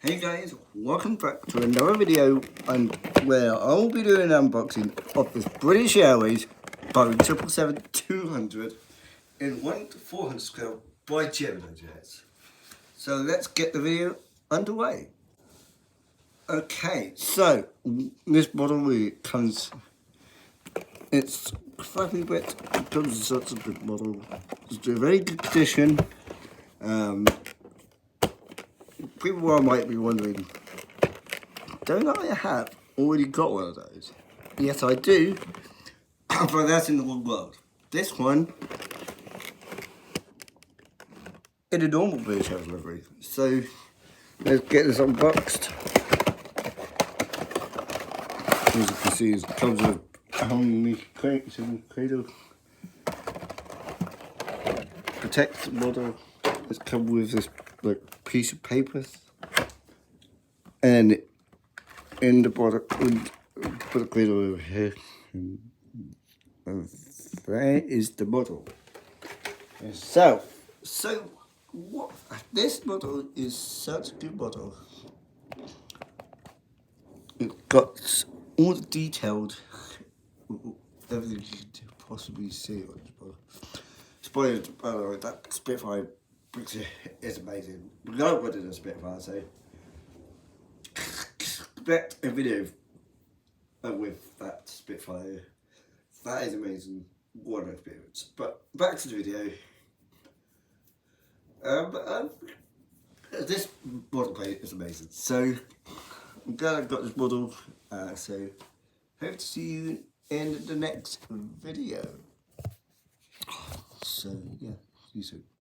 Hey guys, welcome back to another video and where I'll be doing an unboxing of this British Airways Boeing 777-200 in 1 to 400 scale by Geminijet. So let's get the video underway. Okay, so this model comes, it's slightly wet, it comes in such a big model. It's in very good condition. People might be wondering, don't I have already got one of those? Yes, I do, but that's in the wrong world. This one, in a normal British delivery. So, let's get this unboxed. As you can see, it comes with a whole cradle. Protect the model. It's come with this piece of paper. And in the bottom, put the cradle over here. And there is the model itself. So, what? This model is such a good model. It's got all the detailed, everything you could possibly see on this model. Spoilers, by the way, that Spitfire is amazing. We got one in a Spitfire, so expect a video with that Spitfire. That is amazing. What an experience. But back to the video. This model plate is amazing. So I'm glad I've got this model. So hope to see you in the next video. So yeah, see you soon.